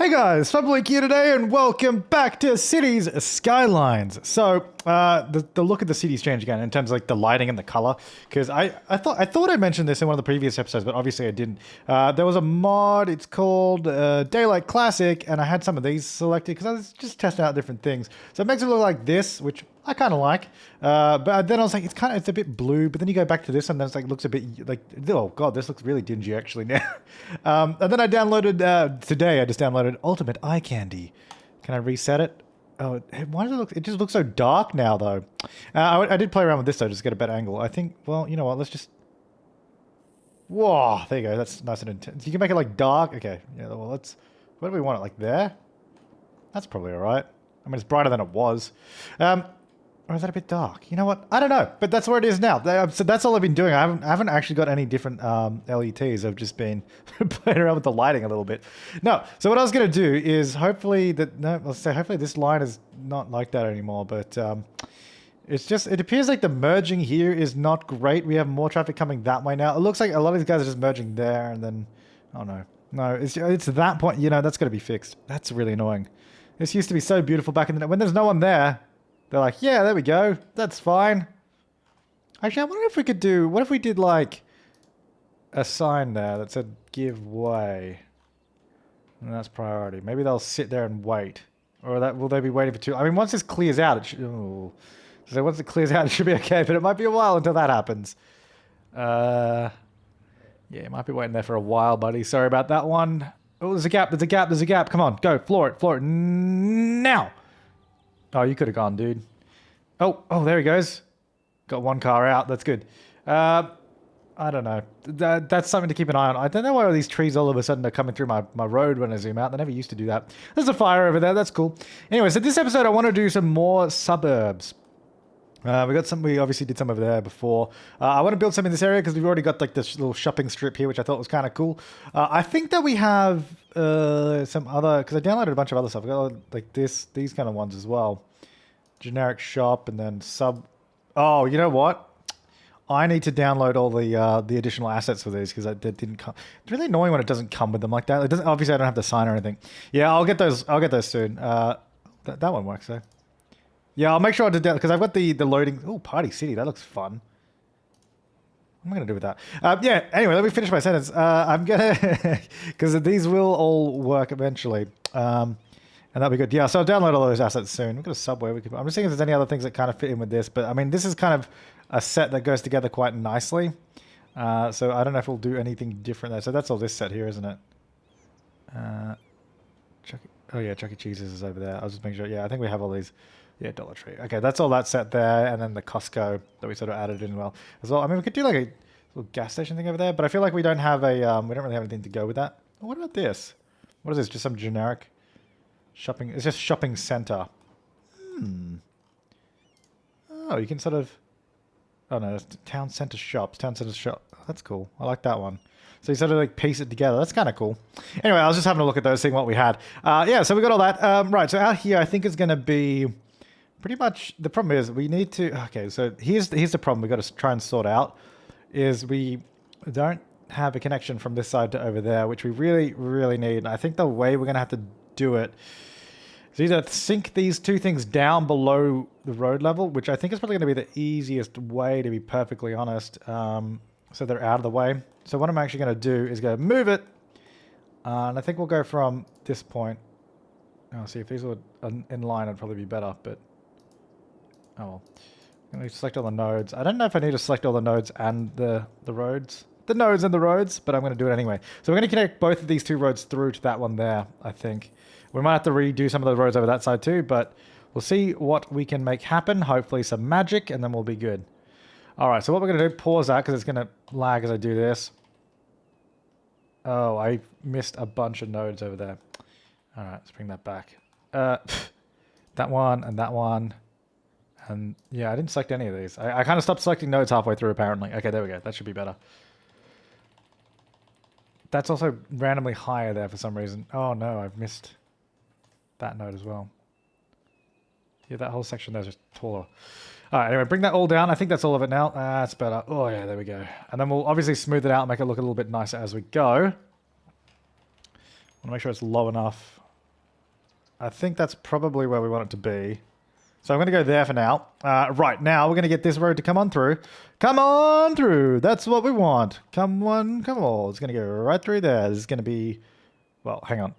Hey guys, Flabaliki here today, and welcome back to Cities Skylines. So, the look of the city's changed again in terms of like the lighting and the color. Because I thought I mentioned this in one of the previous episodes, but obviously I didn't. There was a mod. It's called Daylight Classic, and I had some of these selected because I was just testing out different things. So it makes it look like this, which I kind of like. But then I was like, it's a bit blue. But then you go back to this, and then it's like looks a bit like, oh god, this looks really dingy actually now. And then I downloaded today. I just downloaded Ultimate Eye Candy. Can I reset it? Oh, why does it look? It just looks so dark now, though. I did play around with this though, just to get a better angle. I think. Well, you know what? Let's just. Whoa! There you go. That's nice and intense. You can make it like dark. Okay. Yeah. Well, let's. Where do we want it? Like there? That's probably all right. I mean, it's brighter than it was. Or is that a bit dark? You know what? I don't know, but that's where it is now. So that's all I've been doing. I haven't actually got any different LETs. I've just been playing around with the lighting a little bit. No. So what I was going to do is hopefully this line is not like that anymore. But it appears like the merging here is not great. We have more traffic coming that way now. It looks like a lot of these guys are just merging there, and then oh no, it's that point. You know, that's got to be fixed. That's really annoying. This used to be so beautiful back in the day when there's no one there. They're like, yeah, there we go. That's fine. Actually, I wonder if we could do... What if we did, like, a sign there that said, give way? And that's priority. Maybe they'll sit there and wait. Or will they be waiting for too... I mean, once this clears out, it should... Ooh. So once it clears out, it should be okay. But it might be a while until that happens. Yeah, it might be waiting there for a while, buddy. Sorry about that one. Oh, there's a gap. There's a gap. There's a gap. Come on. Go. Floor it. Floor it. Now. Oh, you could have gone, dude. Oh, there he goes. Got one car out. That's good. I don't know. That's something to keep an eye on. I don't know why all these trees all of a sudden are coming through my road when I zoom out. They never used to do that. There's a fire over there. That's cool. Anyway, so this episode I want to do some more suburbs. We obviously did some over there before. I want to build some in this area because we've already got like this little shopping strip here, which I thought was kind of cool. I think that we have some other, because I downloaded a bunch of other stuff. I got like these kind of ones as well. Generic shop and then sub. Oh, you know what? I need to download all the additional assets for these because that didn't come. It's really annoying when it doesn't come with them like that. It doesn't. Obviously, I don't have to sign or anything. Yeah, I'll get those. I'll get those soon. That one works though. Yeah, I'll make sure I do that because I've got the loading. Oh, Party City. That looks fun. What am I going to do with that? Yeah, anyway, let me finish my sentence. I'm going to... Because these will all work eventually. And that'll be good. Yeah, so I'll download all those assets soon. We've got a subway. I'm just thinking if there's any other things that kind of fit in with this. But, I mean, this is kind of a set that goes together quite nicely. So I don't know if we'll do anything different there. So that's all this set here, isn't it? Chuck E. Cheese's is over there. I'll just make sure. Yeah, I think we have all these... Yeah, Dollar Tree. Okay, that's all that set there, and then the Costco that we sort of added in as well. I mean, we could do like a little gas station thing over there, but I feel like we don't have we don't really have anything to go with that. Oh, what about this? What is this? Just some generic shopping? It's just shopping center. Oh, you can sort of. Oh no, that's town center shops. Town center shop. Oh, that's cool. I like that one. So you sort of like piece it together. That's kind of cool. Anyway, I was just having a look at those, seeing what we had. Yeah, so we got all that. Right, so out here, I think is going to be. Pretty much, the problem is we need to... Okay, so here's the problem we've got to try and sort out, is we don't have a connection from this side to over there, which we really, really need. And I think the way we're going to have to do it is either sink these two things down below the road level, which I think is probably going to be the easiest way, to be perfectly honest, so they're out of the way. So what I'm actually going to do is go move it, and I think we'll go from this point. I'll see if these were in line, it'd probably be better, but... Oh well. I'm going to select all the nodes. I don't know if I need to select all the nodes and the roads. The nodes and the roads, but I'm going to do it anyway. So we're going to connect both of these two roads through to that one there, I think. We might have to redo some of the roads over that side too, but we'll see what we can make happen. Hopefully some magic, and then we'll be good. Alright, so what we're going to do, pause that, because it's going to lag as I do this. Oh, I missed a bunch of nodes over there. Alright, let's bring that back. That one and that one. And yeah, I didn't select any of these. I kind of stopped selecting nodes halfway through, apparently. Okay, there we go. That should be better. That's also randomly higher there for some reason. Oh no, I've missed that node as well. Yeah, that whole section there is just taller. Alright, anyway, bring that all down. I think that's all of it now. That's better. Oh yeah, there we go. And then we'll obviously smooth it out and make it look a little bit nicer as we go. I want to make sure it's low enough I think that's probably where we want it to be. So I'm going to go there for now. Right, now we're going to get this road to come on through. Come on through. That's what we want. Come on, come on. It's going to go right through there. This is going to be... Well, hang on.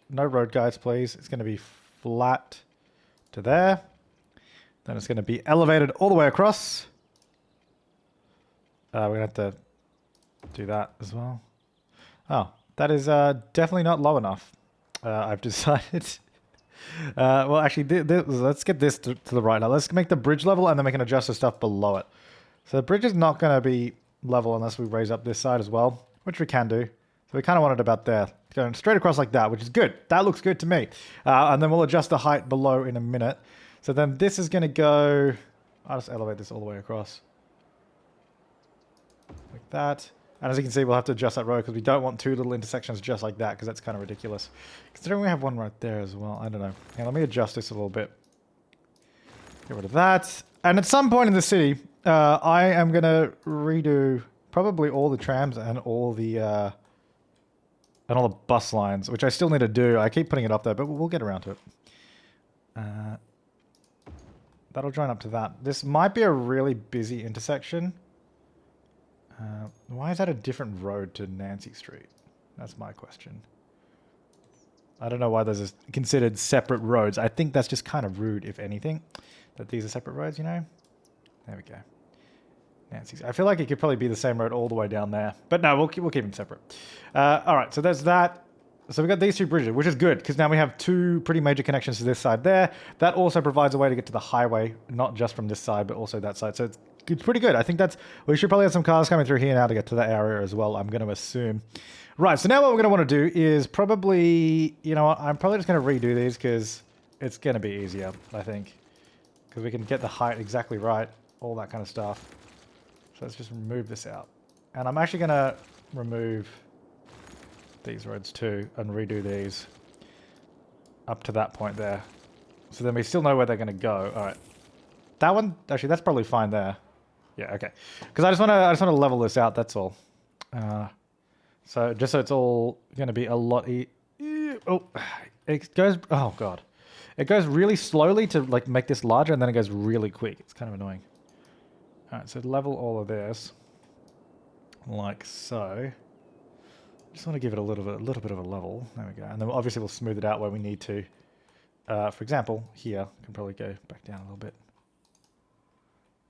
No road guides, please. It's going to be flat to there. Then it's going to be elevated all the way across. We're going to have to do that as well. Oh, that is definitely not low enough. I've decided... well, actually, let's get this to the right now. Let's make the bridge level, and then we can adjust the stuff below it. So the bridge is not going to be level unless we raise up this side as well, which we can do. So we kind of want it about there. Going straight across like that, which is good. That looks good to me. And then we'll adjust the height below in a minute. So then this is going to go... I'll just elevate this all the way across. Like that. And as you can see, we'll have to adjust that road because we don't want two little intersections just like that because that's kind of ridiculous. Considering we have one right there as well. I don't know. Let me adjust this a little bit. Get rid of that. And at some point in the city, I am going to redo probably all the trams and all the bus lines, which I still need to do. I keep putting it up there, but we'll get around to it. That'll join up to that. This might be a really busy intersection. Why is that a different road to Nancy Street? That's my question. I don't know why those are considered separate roads. I think that's just kind of rude, if anything, that these are separate roads, you know? There we go. Nancy's. I feel like it could probably be the same road all the way down there. But no, we'll keep them separate. All right, so there's that. So we've got these two bridges, which is good, because now we have two pretty major connections to this side there. That also provides a way to get to the highway, not just from this side, but also that side. So it's pretty good. I think we should probably have some cars coming through here now to get to that area as well, I'm going to assume. Right, so now what we're going to want to do is probably, you know what, I'm probably just going to redo these because it's going to be easier, I think. Because we can get the height exactly right, all that kind of stuff. So let's just remove this out. And I'm actually going to remove these roads too and redo these up to that point there. So then we still know where they're going to go. All right. That one, actually, that's probably fine there. Yeah, okay. Because I just want to level this out, that's all. So just so it's all going to be a lot oh, it goes, oh god. It goes really slowly to like make this larger and then it goes really quick. It's kind of annoying. All right, so level all of this like so. Just want to give it a little bit of a level. There we go. And then obviously we'll smooth it out where we need to. For example, here, can probably go back down a little bit.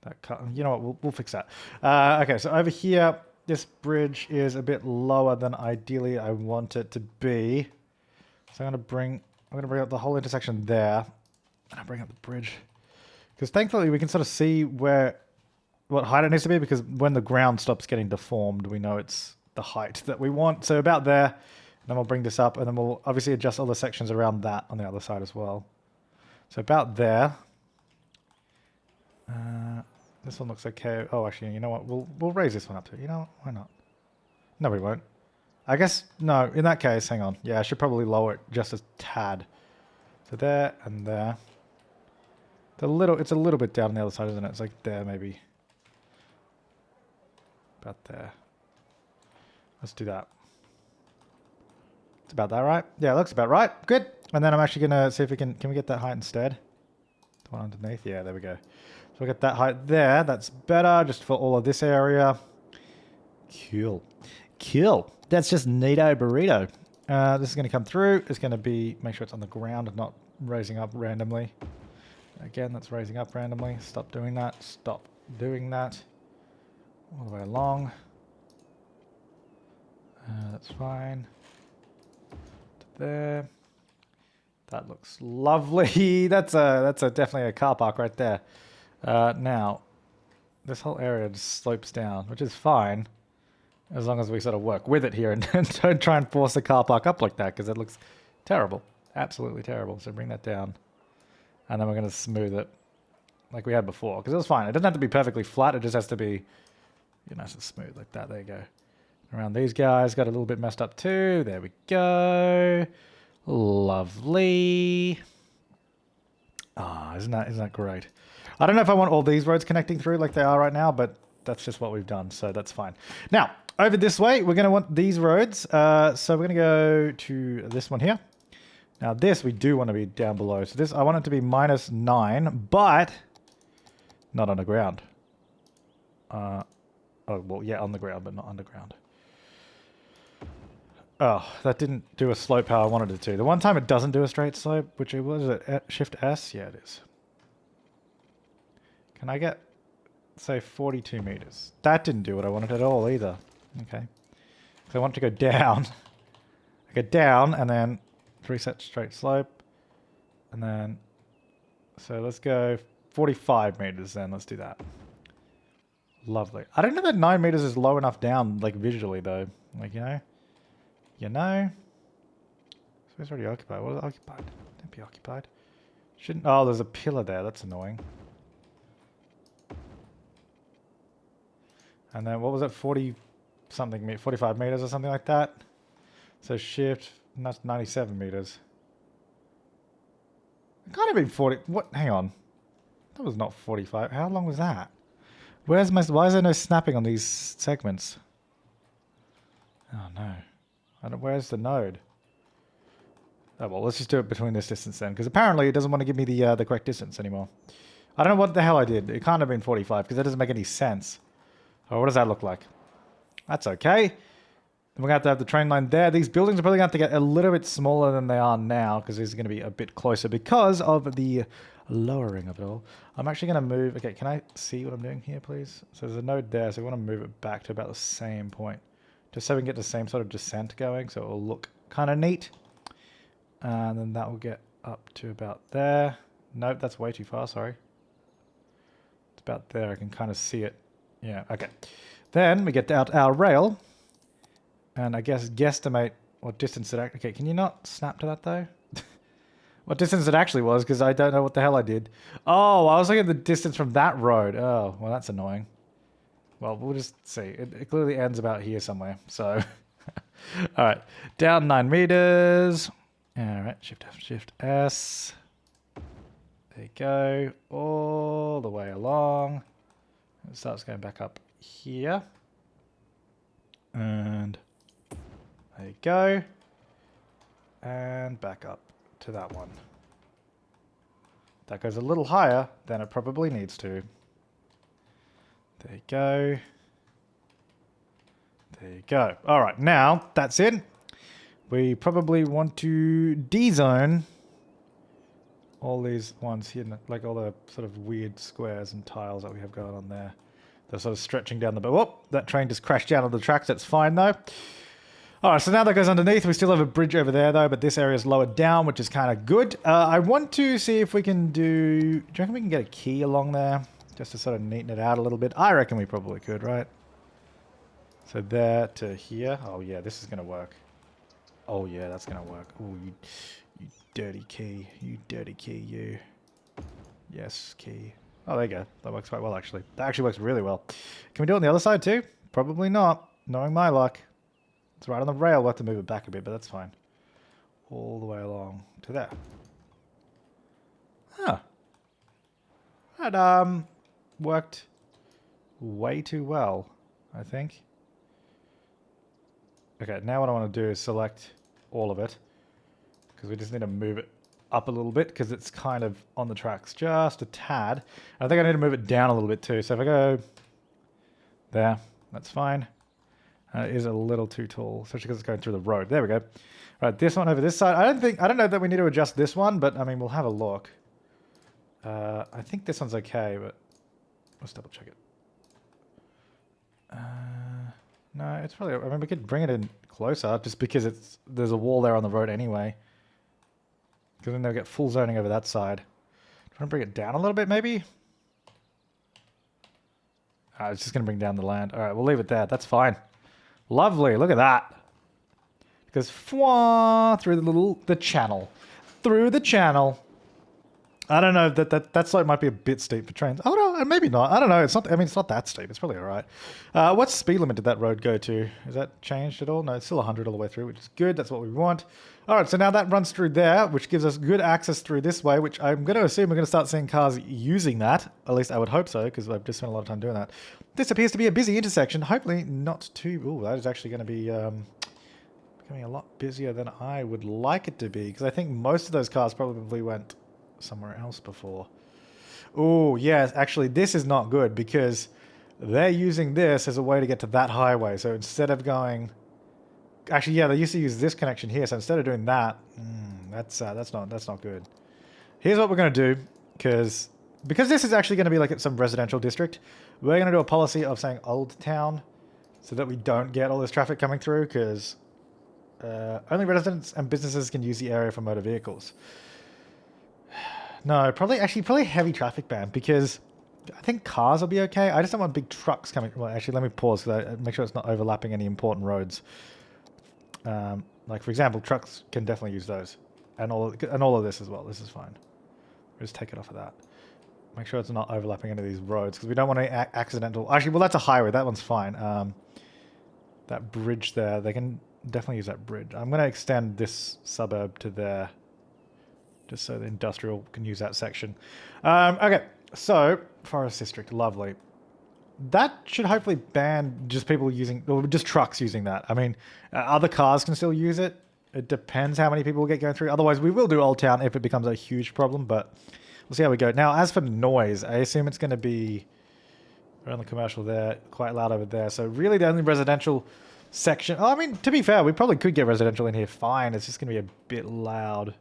That cut, you know what, we'll fix that. Okay, so over here, this bridge is a bit lower than ideally I want it to be. So I'm going to bring up the whole intersection there. And I'll bring up the bridge. Because thankfully we can sort of see what height it needs to be, because when the ground stops getting deformed, we know it's the height that we want. So about there, and then we'll bring this up, and then we'll obviously adjust all the sections around that on the other side as well. So about there. This one looks okay. Oh, actually, you know what? We'll raise this one up too. You know what? Why not? No, we won't. I guess, no, in that case, hang on. Yeah, I should probably lower it just a tad. So there and there. It's a little bit down on the other side, isn't it? It's like there, maybe. About there. Let's do that. It's about that, right? Yeah, it looks about right. Good. And then I'm actually going to see if we can we get that height instead? The one underneath? Yeah, there we go. So we'll get that height there. That's better, just for all of this area. Cool. Cool. That's just neato burrito. This is going to come through. It's going to be, make sure it's on the ground and not raising up randomly. Again, that's raising up randomly. Stop doing that. Stop doing that. All the way along. That's fine. To there. That looks lovely. That's definitely a car park right there. Now, this whole area just slopes down, which is fine, as long as we sort of work with it here and don't try and force the car park up like that, because it looks terrible. Absolutely terrible. So bring that down. And then we're going to smooth it like we had before, because it was fine. It doesn't have to be perfectly flat. It just has to be nice and smooth like that. There you go. Around these guys, got a little bit messed up too. There we go. Lovely. Ah, isn't that great? I don't know if I want all these roads connecting through like they are right now, but that's just what we've done, so that's fine. Now, over this way, we're going to want these roads. So we're going to go to this one here. Now this we do want to be down below. So this, I want it to be -9, but not on the ground. Oh, well, yeah, on the ground, but not underground. Oh, that didn't do a slope how I wanted it to. The one time it doesn't do a straight slope, which it was at Shift S? Yeah, it is. Can I get, say, 42 meters? That didn't do what I wanted at all either. Okay. So I want it to go down. I go down and then reset straight slope. And then, so let's go 45 meters then. Let's do that. Lovely. I don't know that 9 meters is low enough down, like visually though. Like, you know? You know? So it's already occupied. What is occupied? Don't be occupied. Shouldn't. Oh, there's a pillar there. That's annoying. And then what was it? 40 something, 45 meters or something like that. So shift, and that's 97 meters. It can't have been 40. What? Hang on. That was not 45. How long was that? Where's my? Why is there no snapping on these segments? Oh no. Where's the node? Oh well, let's just do it between this distance then, because apparently it doesn't want to give me the correct distance anymore. I don't know what the hell I did. It can't have been 45 because that doesn't make any sense. Oh, what does that look like? That's okay. We're going to have the train line there. These buildings are probably going to have to get a little bit smaller than they are now because these are going to be a bit closer because of the lowering of it all. I'm actually going to move. Okay, can I see what I'm doing here, please? So there's a node there, so we want to move it back to about the same point. Just so we can get the same sort of descent going, so it will look kind of neat. And then that will get up to about there. Nope, that's way too far, sorry. It's about there, I can kind of see it. Yeah, okay. Then we get out our rail. And I guess guesstimate what distance it actually... Okay, can you not snap to that though? What distance it actually was, because I don't know what the hell I did. Oh, I was looking at the distance from that road. Oh, well that's annoying. Well, we'll just see. It clearly ends about here somewhere, so... Alright, down 9 meters. Alright, Shift F, Shift S. There you go. All the way along. It starts going back up here. And... there you go. And back up to that one. That goes a little higher than it probably needs to. There you go. There you go. All right, now that's it. We probably want to D-zone all these ones here, like all the sort of weird squares and tiles that we have going on there. They're sort of stretching down the... Whoop! That train just crashed down on the tracks. That's fine, though. All right, so now that goes underneath. We still have a bridge over there, though, but this area is lowered down, which is kind of good. I want to see if we can do... Do you reckon we can get a key along there? Just to sort of neaten it out a little bit. I reckon we probably could, right? So there to here. Oh, yeah, this is going to work. Oh, yeah, that's going to work. Oh, you dirty key. You dirty key, you. Yes, key. Oh, there you go. That works quite well, actually. That actually works really well. Can we do it on the other side, too? Probably not, knowing my luck. It's right on the rail. We'll have to move it back a bit, but that's fine. All the way along to there. Huh. That, worked way too well, I think. Okay, now what I want to do is select all of it. Because we just need to move it up a little bit, because it's kind of on the tracks just a tad. I think I need to move it down a little bit too. So if I go there, that's fine. It is a little too tall, especially because it's going through the road. There we go. Right, this one over this side. I don't know that we need to adjust this one, but I mean, we'll have a look. I think this one's okay, but let's double check it. No, it's probably... I mean, we could bring it in closer, just because there's a wall there on the road anyway. Because then they'll get full zoning over that side. Do you want to bring it down a little bit, maybe? It's just going to bring down the land. All right, we'll leave it there. That's fine. Lovely. Look at that. It goes through the channel. Through the channel. I don't know, that slope might be a bit steep for trains. Oh no, maybe not. I don't know. It's not. I mean, it's not that steep. It's probably all right. What speed limit did that road go to? Is that changed at all? No, it's still 100 all the way through, which is good. That's what we want. All right, so now that runs through there, which gives us good access through this way, which I'm going to assume we're going to start seeing cars using that. At least I would hope so, because I've just spent a lot of time doing that. This appears to be a busy intersection. Hopefully not too... Oh, that is actually going to be becoming a lot busier than I would like it to be, because I think most of those cars probably went somewhere else before. Oh, yes, actually, this is not good, because they're using this as a way to get to that highway. So instead of going... Actually, yeah, they used to use this connection here, so instead of doing that, that's not good. Here's what we're going to do, because this is actually going to be like some residential district, we're going to do a policy of saying Old Town, so that we don't get all this traffic coming through, because only residents and businesses can use the area for motor vehicles. No, probably heavy traffic ban, because I think cars will be okay. I just don't want big trucks coming. Well, actually, let me pause, because I make sure it's not overlapping any important roads. Like, for example, trucks can definitely use those. And all of this as well. This is fine. Just take it off of that. Make sure it's not overlapping any of these roads, because we don't want any accidental... Actually, well, that's a highway. That one's fine. That bridge there, they can definitely use that bridge. I'm going to extend this suburb to there, just so the industrial can use that section. Okay, so, Forest District, lovely. That should hopefully ban just people using, or just trucks using that. I mean, other cars can still use it. It depends how many people will get going through. Otherwise, we will do Old Town if it becomes a huge problem, but we'll see how we go. Now, as for noise, I assume it's going to be around the commercial there, quite loud over there. So really the only residential section... Oh, I mean, to be fair, we probably could get residential in here fine. It's just going to be a bit loud.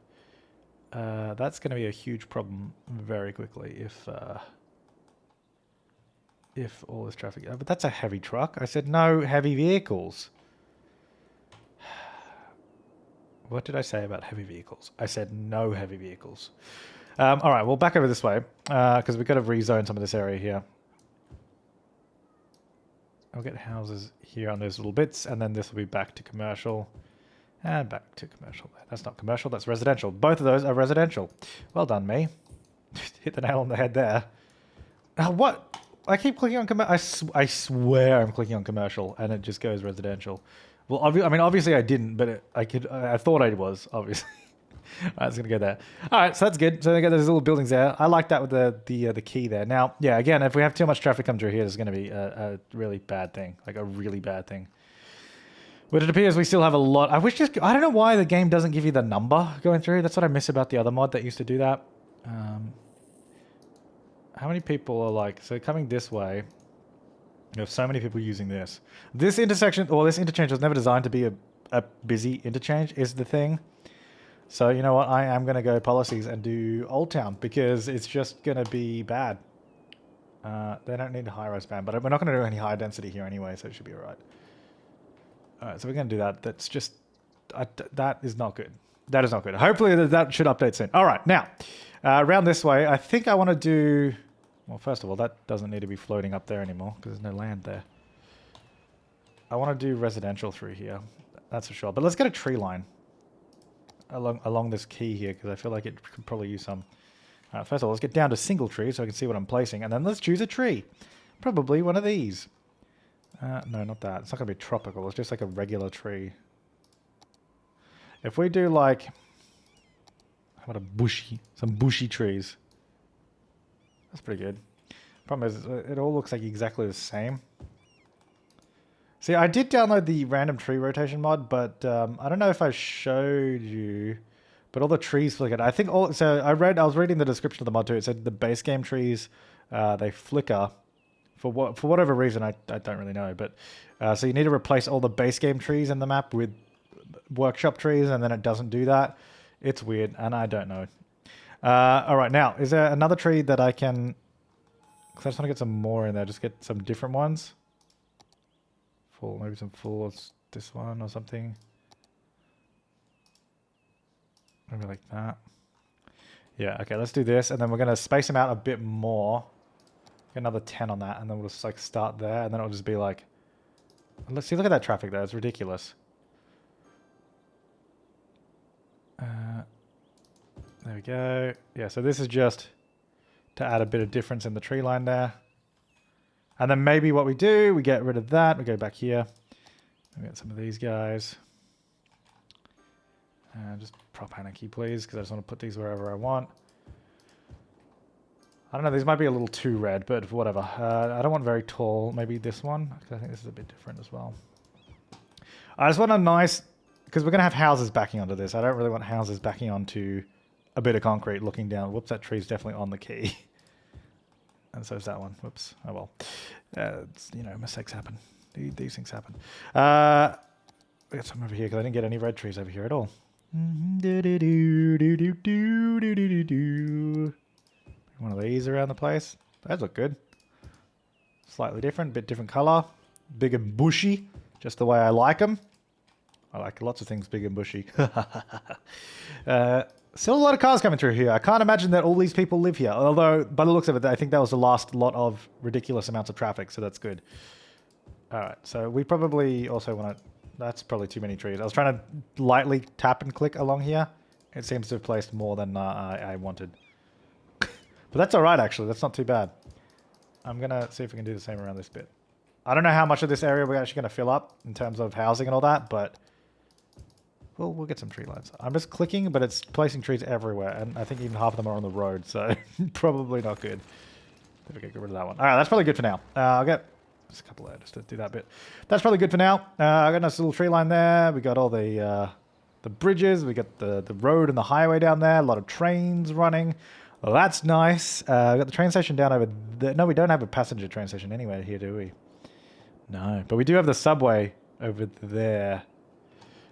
That's going to be a huge problem very quickly if all this traffic... but that's a heavy truck. I said no heavy vehicles. What did I say about heavy vehicles? I said no heavy vehicles. All right, well, back over this way, because we've got to rezone some of this area here. I'll get houses here on those little bits, and then this will be back to commercial. And back to commercial. That's not commercial, that's residential. Both of those are residential. Well done, me. Hit the nail on the head there. What? I keep clicking on commercial. I swear I'm clicking on commercial, and it just goes residential. Well, I mean, obviously I didn't, but I thought I was, obviously. Alright, it's going to go there. Alright, so that's good. So they got those little buildings there. I like that with the key there. Now, yeah, again, if we have too much traffic come through here, there's going to be a really bad thing. Like a really bad thing. But it appears we still have a lot. I don't know why the game doesn't give you the number going through. That's what I miss about the other mod that used to do that. How many people are like... So coming this way... You have so many people using this. This intersection, or this interchange was never designed to be a busy interchange, is the thing. So, you know what? I am going to go policies and do Old Town, because it's just going to be bad. They don't need a high-rise ban, but we're not going to do any high density here anyway, so it should be alright. Alright, so we're going to do that. That's just... that is not good. That is not good. Hopefully that should update soon. Alright, now, around this way, I think I want to do... Well, first of all, that doesn't need to be floating up there anymore, because there's no land there. I want to do residential through here. That's for sure. But let's get a tree line along this key here, because I feel like it could probably use some. Alright, first of all, let's get down to single tree so I can see what I'm placing. And then let's choose a tree. Probably one of these. No, not that. It's not going to be tropical. It's just like a regular tree. If we do like... How about some bushy trees? That's pretty good. Problem is, it all looks like exactly the same. See, I did download the random tree rotation mod, but I don't know if I showed you. But all the trees flickered. I think all. So I was reading the description of the mod too. It said the base game trees, they flicker for whatever reason. I don't really know. But so you need to replace all the base game trees in the map with workshop trees, and then it doesn't do that. It's weird, and I don't know. All right, now, is there another tree that I can... Because I just want to get some more in there, just get some different ones. Full, maybe some full, this one or something. Maybe like that. Yeah, okay, let's do this, and then we're going to space them out a bit more. Get another 10 on that, and then we'll just like start there, and then it'll just be like... Let's see, look at that traffic there, it's ridiculous. There we go. Yeah, so this is just to add a bit of difference in the tree line there. And then maybe what we do, we get rid of that. We go back here. We get some of these guys. Just prop anarchy, please, because I just want to put these wherever I want. I don't know, these might be a little too red, but whatever. I don't want very tall. Maybe this one, because I think this is a bit different as well. I just want a nice because we're going to have houses backing onto this. I don't really want houses backing onto a bit of concrete looking down. Whoops, that tree's definitely on the key. And so is that one. Whoops. Oh well. Mistakes happen. These things happen. We got some over here because I didn't get any red trees over here at all. One of these around the place. Those look good. Slightly different, bit different color. Big and bushy, just the way I like them. I like lots of things big and bushy. Still a lot of cars coming through here. I can't imagine that all these people live here. Although, by the looks of it, I think that was the last lot of ridiculous amounts of traffic, so that's good. Alright, so we probably also want to... That's probably too many trees. I was trying to lightly tap and click along here. It seems to have placed more than I wanted. But that's alright, actually. That's not too bad. I'm going to see if we can do the same around this bit. I don't know how much of this area we're actually going to fill up in terms of housing and all that, but we'll get some tree lines. I'm just clicking, but it's placing trees everywhere, and I think even half of them are on the road, so probably not good. There we go, get rid of that one. All right, that's probably good for now. I'll get just a couple there just to do that bit. That's probably good for now. I got a nice little tree line there. We got all the bridges. We got the road and the highway down there. A lot of trains running. Well, that's nice. We got the train station down over there. No, we don't have a passenger train station anywhere here, do we? No, but we do have the subway over there,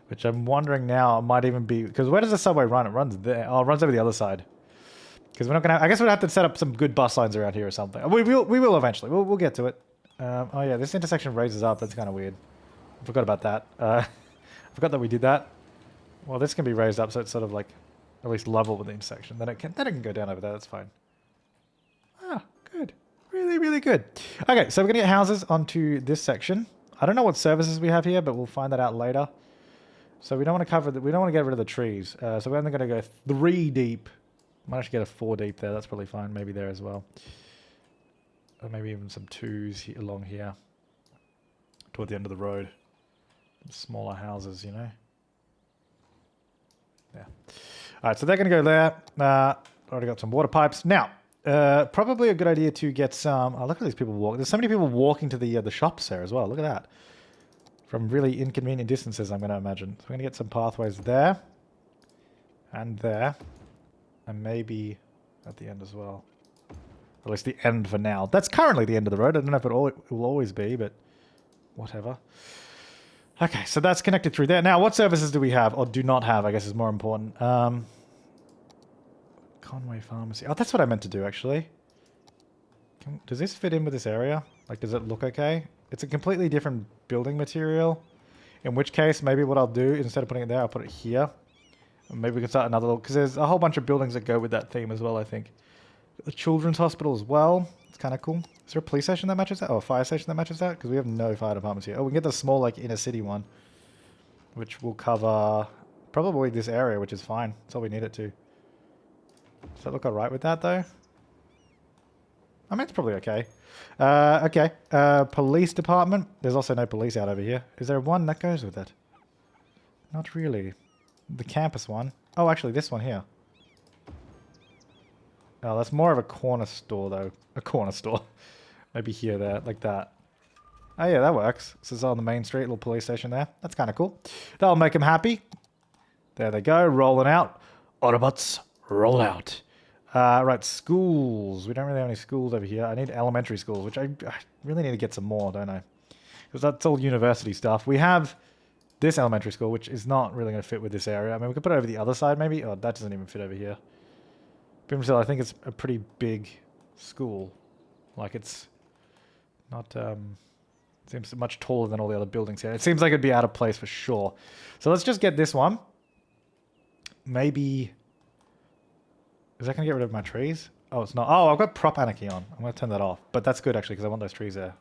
which I'm wondering now might even be... Because where does the subway run? It runs there. Oh, it runs over the other side. Because we're not going to... I guess we'd have to set up some good bus lines around here or something. We will eventually. We'll get to it. Oh, yeah, this intersection raises up. That's kind of weird. I forgot about that. I forgot that we did that. Well, this can be raised up, so it's sort of like at least level with the intersection. Then it can go down over there. That's fine. Ah, good. Really, really good. Okay, so we're going to get houses onto this section. I don't know what services we have here, but we'll find that out later. So we don't want to cover we don't want to get rid of the trees. So we're only going to go 3 deep. Might actually get a 4 deep there. That's probably fine. Maybe there as well. Or maybe even some 2s along here. Toward the end of the road. Smaller houses, you know. Yeah. Alright, so they're going to go there. Already got some water pipes. Now, probably a good idea to get some... Oh, look at these people walk. There's so many people walking to the shops there as well. Look at that. From really inconvenient distances, I'm going to imagine. So we're going to get some pathways there. And there. And maybe at the end as well. Or at least the end for now. That's currently the end of the road. I don't know if it will always be, but whatever. Okay, so that's connected through there. Now, what services do we have, or do not have, I guess is more important. Conway Pharmacy. Oh, that's what I meant to do, actually. Does this fit in with this area? Like, does it look okay? It's a completely different building material. In which case, maybe what I'll do, instead of putting it there, I'll put it here. Maybe we can start another little... Because there's a whole bunch of buildings that go with that theme as well, I think. The Children's Hospital as well. It's kind of cool. Is there a police station that matches that? Oh, a fire station that matches that? Because we have no fire departments here. Oh, we can get the small, like, inner city one. Which will cover probably this area, which is fine. That's all we need it to. Does that look alright with that, though? I mean, it's probably okay. Okay. Police department. There's also no police out over here. Is there one that goes with it? Not really. The campus one. Oh, actually, this one here. Oh, that's more of a corner store, though. A corner store. Maybe here, there, like that. Oh, yeah, that works. This is on the main street, little police station there. That's kind of cool. That'll make them happy. There they go, rolling out. Autobots, roll out. Right, schools. We don't really have any schools over here. I need elementary schools, which I really need to get some more, don't I? Because that's all university stuff. We have this elementary school, which is not really going to fit with this area. I mean, we could put it over the other side, maybe. Oh, that doesn't even fit over here. Still, I think it's a pretty big school. Like, it's not... seems much taller than all the other buildings here. It seems like it'd be out of place for sure. So let's just get this one. Maybe... Is that going to get rid of my trees? Oh, it's not. Oh, I've got prop anarchy on. I'm going to turn that off. But that's good, actually, because I want those trees there.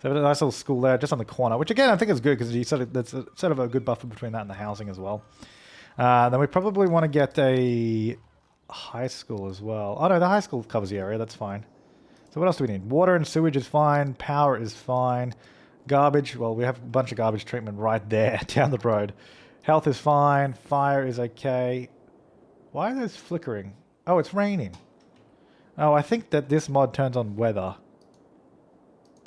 So a nice little school there, just on the corner. Which, again, I think is good, because that's sort of a good buffer between that and the housing as well. Then we probably want to get a high school as well. Oh, no, the high school covers the area. That's fine. So what else do we need? Water and sewage is fine. Power is fine. Garbage, well, we have a bunch of garbage treatment right there down the road. Health is fine. Fire is okay. Why are those flickering? Oh, it's raining. Oh, I think that this mod turns on weather.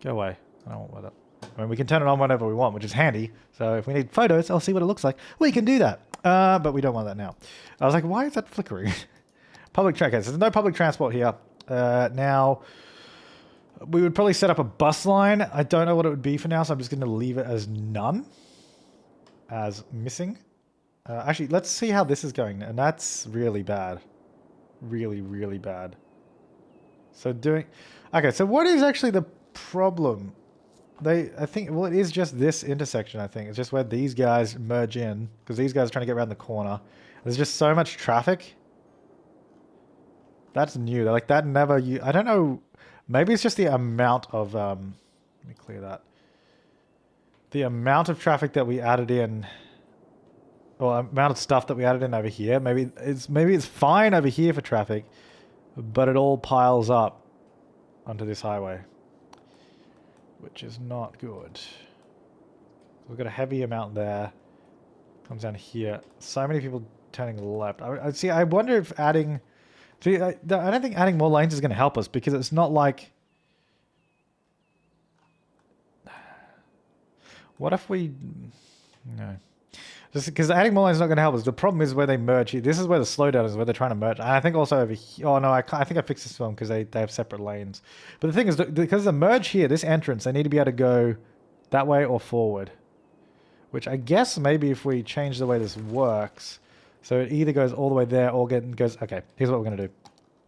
Go away. I don't want weather. I mean, we can turn it on whenever we want, which is handy. So if we need photos, I'll see what it looks like. We can do that. But we don't want that now. I was like, why is that flickering? Public transport. So there's no public transport here. Now, we would probably set up a bus line. I don't know what it would be for now, so I'm just going to leave it as none. As missing. Actually, let's see how this is going. And that's really bad. Really, really bad. So doing... Okay, so what is actually the problem? I think, well, it is just this intersection, I think. It's just where these guys merge in. Because these guys are trying to get around the corner. There's just so much traffic. That's new. Like, that never... I don't know... Maybe it's just the amount of... let me clear that. The amount of traffic that we added in... Or amount of stuff that we added in over here. Maybe it's fine over here for traffic. But it all piles up onto this highway. Which is not good. We've got a heavy amount there. Comes down here. So many people turning left. I wonder if adding... See, I don't think adding more lanes is going to help us because it's not like... What if we... No. Just because adding more lanes is not going to help us. The problem is where they merge here. This is where the slowdown is, where they're trying to merge. And I think also over here... Oh, no, I think I fixed this one because they have separate lanes. But the thing is, because the merge here, this entrance, they need to be able to go that way or forward. Which I guess maybe if we change the way this works... So it either goes all the way there or goes... Okay, here's what we're going to do.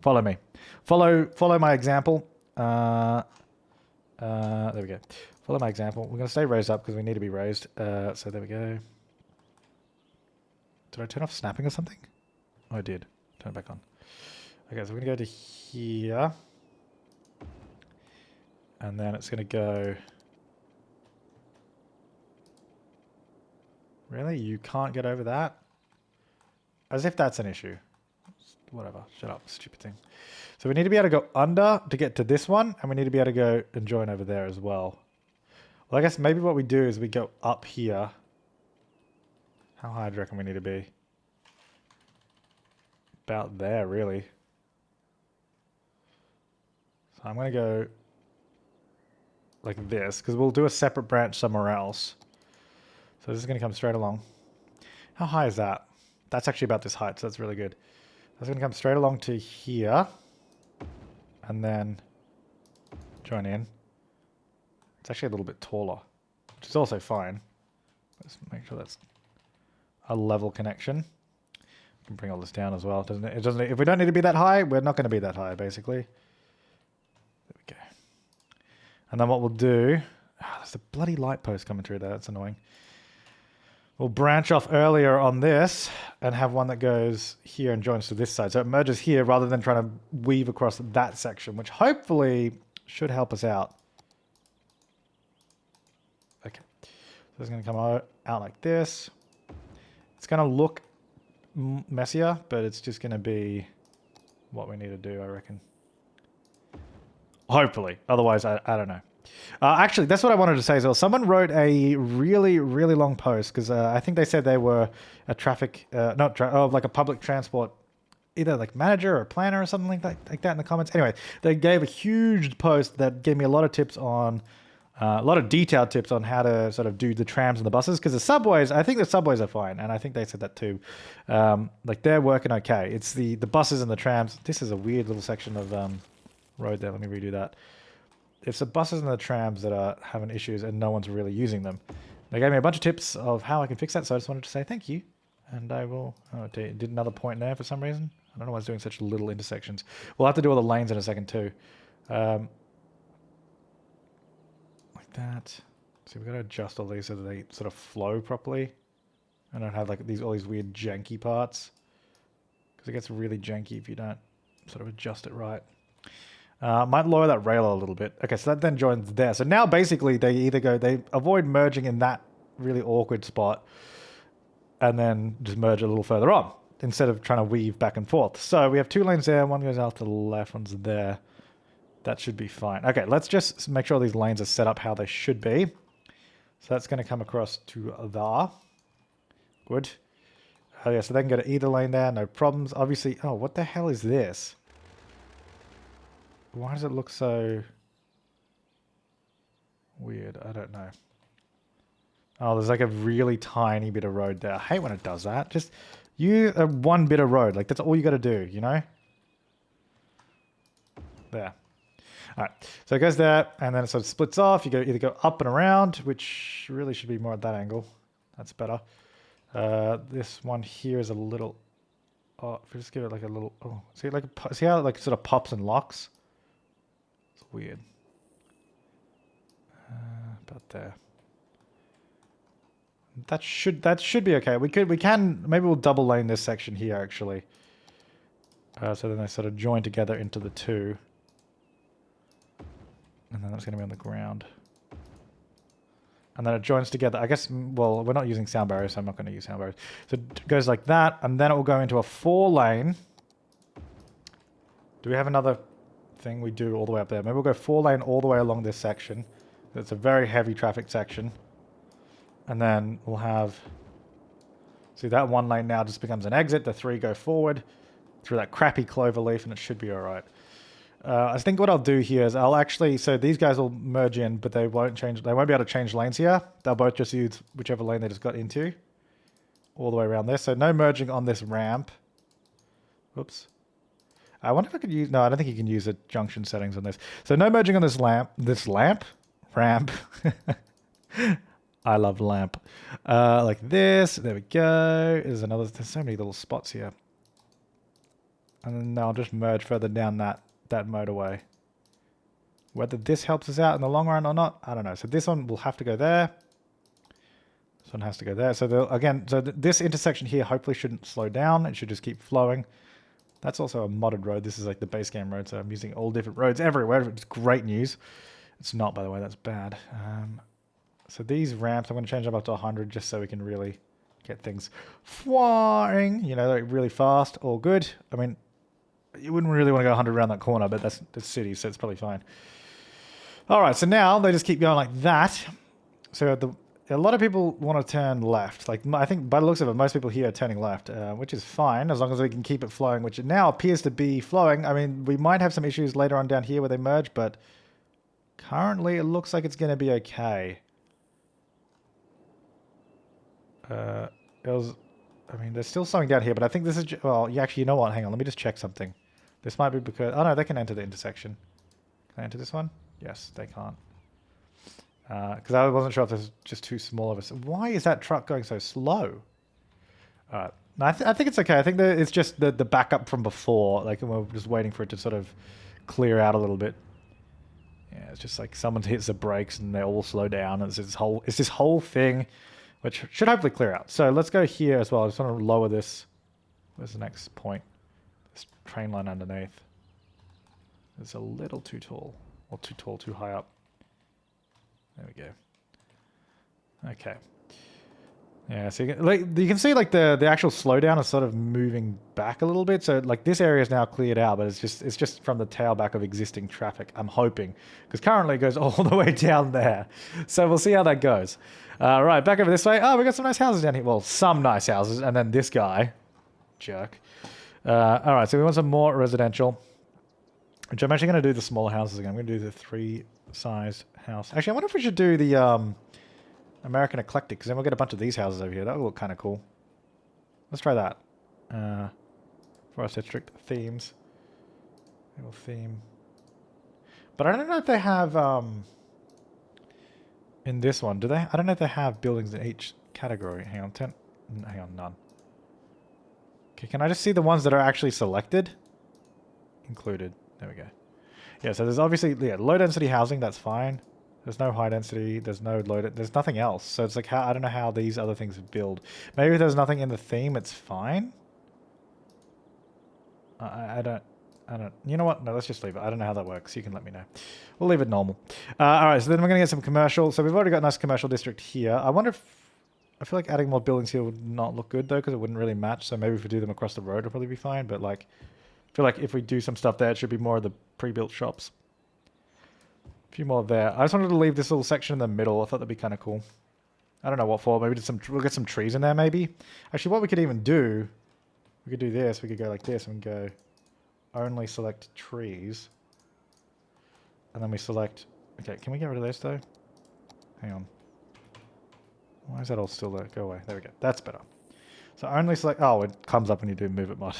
Follow me. Follow my example. There we go. Follow my example. We're going to stay raised up because we need to be raised. So there we go. Did I turn off snapping or something? Oh, I did. Turn it back on. Okay, so we're going to go to here. And then it's going to go... Really? You can't get over that? As if that's an issue. Whatever. Shut up, stupid thing. So we need to be able to go under to get to this one, and we need to be able to go and join over there as well. Well, I guess maybe what we do is we go up here. How high do you reckon we need to be? About there, really. So I'm going to go like this, because we'll do a separate branch somewhere else. So this is going to come straight along. How high is that? That's actually about this height, so that's really good. That's going to come straight along to here. And then join in. It's actually a little bit taller, which is also fine. Let's make sure that's a level connection. We can bring all this down as well. Doesn't it? It doesn't. If we don't need to be that high, we're not going to be that high, basically. There we go. And then what we'll do... there's a bloody light post coming through there. That's annoying. We'll branch off earlier on this and have one that goes here and joins to this side. So it merges here rather than trying to weave across that section, which hopefully should help us out. Okay. So it's going to come out like this. It's going to look messier, but it's just going to be what we need to do, I reckon. Hopefully. Otherwise, I don't know. Actually, that's what I wanted to say as well. Someone wrote a really, really long post because I think they said they were a traffic, like a public transport, either like manager or planner or something like that in the comments. Anyway, they gave a huge post that gave me a lot of tips on, a lot of detailed tips on how to sort of do the trams and the buses because the subways, I think the subways are fine, and I think they said that too. Like they're working okay. It's the buses and the trams. This is a weird little section of road there. Let me redo that. It's the buses and the trams that are having issues and no one's really using them. They gave me a bunch of tips of how I can fix that, so I just wanted to say thank you. And I will... Oh, it did another point there for some reason. I don't know why it's doing such little intersections. We'll have to do all the lanes in a second too. Like that. So we've got to adjust all these so that they sort of flow properly. And don't have like all these weird janky parts. Because it gets really janky if you don't sort of adjust it right. Might lower that rail a little bit. Okay, so that then joins there. So now basically they avoid merging in that really awkward spot and then just merge a little further on instead of trying to weave back and forth. So we have two lanes there. One goes out to the left, one's there. That should be fine. Okay, let's just make sure these lanes are set up how they should be. So that's going to come across to there. Good. Oh yeah, so they can go to either lane there, no problems. Obviously, oh, what the hell is this? Why does it look so... Weird. I don't know. Oh, there's like a really tiny bit of road there. I hate when it does that. Just use one bit of road. Like that's all you got to do, you know? There. All right. So it goes there, and then it sort of splits off. You either go up and around, which really should be more at that angle. That's better. This one here is a little. Oh, if we just give it like a little. Oh, see how it like sort of pops and locks. It's weird. About there. That should be okay. We can maybe we'll double lane this section here actually. So then they sort of join together into the two. And then that's going to be on the ground. And then it joins together. I guess, well, we're not using sound barriers, so I'm not going to use sound barriers. So it goes like that, and then it will go into a 4-lane. Do we have another thing we do all the way up there? Maybe we'll go 4-lane all the way along this section. It's a very heavy traffic section. And then we'll have... See, that 1 lane now just becomes an exit. The 3 go forward through that crappy clover leaf, and it should be all right. I think what I'll do here is I'll actually... So these guys will merge in, but they won't change... They won't be able to change lanes here. They'll both just use whichever lane they just got into. All the way around this. So no merging on this ramp. Oops. I wonder if I could use... No, I don't think you can use the junction settings on this. So no merging on this lamp. This lamp? Ramp. I love lamp. Like this. There we go. There's so many little spots here. And then I'll just merge further down that motorway. Whether this helps us out in the long run or not, I don't know. So this one will have to go there. This one has to go there. So again, this intersection here hopefully shouldn't slow down. It should just keep flowing. That's also a modded road. This is like the base game road, so I'm using all different roads everywhere. It's great news. It's not, by the way. That's bad. So these ramps, I'm going to change them up to 100 just so we can really get things flying. You know, like really fast. All good. I mean, you wouldn't really want to go 100 around that corner, but that's the city, so it's probably fine. All right, so now they just keep going like that. So a lot of people want to turn left. Like I think by the looks of it, most people here are turning left, which is fine as long as we can keep it flowing, which it now appears to be flowing. I mean, we might have some issues later on down here where they merge, but currently it looks like it's going to be okay. I mean, there's still something down here, but I think this is... Well, actually, you know what? Hang on, let me just check something. This might be because... Oh, no, they can enter the intersection. Can they enter this one? Yes, they can't. Because I wasn't sure if this was just too small of a... Why is that truck going so slow? No, I think it's okay. I think that it's just the backup from before. Like, we're just waiting for it to sort of clear out a little bit. Yeah, it's just like someone hits the brakes and they all slow down. It's this whole thing... Which should hopefully clear out. So let's go here as well. I just want to lower this. Where's the next point? This train line underneath. It's a little too tall. Or too tall, too high up. There we go. Okay. Yeah, so you can see like the actual slowdown is sort of moving back a little bit. So like this area is now cleared out, but it's just from the tailback of existing traffic, I'm hoping. Because currently it goes all the way down there. So we'll see how that goes. Right, back over this way. Oh, we got some nice houses down here. Well, some nice houses. And then this guy. Jerk. All right, so we want some more residential. Which I'm actually going to do the smaller houses again. I'm going to do the 3-sized house. Actually, I wonder if we should do the American Eclectic, because then we'll get a bunch of these houses over here. That will look kind of cool. Let's try that. Forest District themes. Little theme. But I don't know if they have... in this one, do they? I don't know if they have buildings in each category. Hang on, 10. Hang on, none. Okay, can I just see the ones that are actually selected? Included. There we go. Yeah, so there's obviously low density housing. That's fine. There's no high density. There's no low. There's nothing else. So it's like I don't know how these other things build. Maybe if there's nothing in the theme, it's fine. I don't. You know what? No, let's just leave it. I don't know how that works. You can let me know. We'll leave it normal. All right, so then we're going to get some commercial. So we've already got a nice commercial district here. I wonder if... I feel like adding more buildings here would not look good, though, because it wouldn't really match. So maybe if we do them across the road, it'll probably be fine. But, like, I feel like if we do some stuff there, it should be more of the pre-built shops. A few more there. I just wanted to leave this little section in the middle. I thought that'd be kind of cool. I don't know what for. Maybe we'll get some trees in there, maybe. Actually, what we could even do... We could do this. We could go like this and go... Only select trees. And then we select... Okay, can we get rid of this though? Hang on. Why is that all still there? Go away. There we go. That's better. So only select... Oh, it comes up when you do move it mod.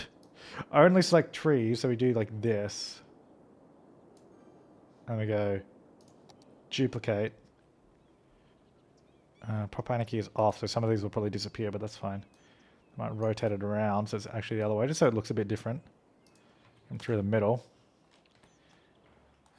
Only select trees. So we do like this. And we go duplicate. Flabaliki is off, so some of these will probably disappear, but that's fine. I might rotate it around so it's actually the other way, just so it looks a bit different. And through the middle.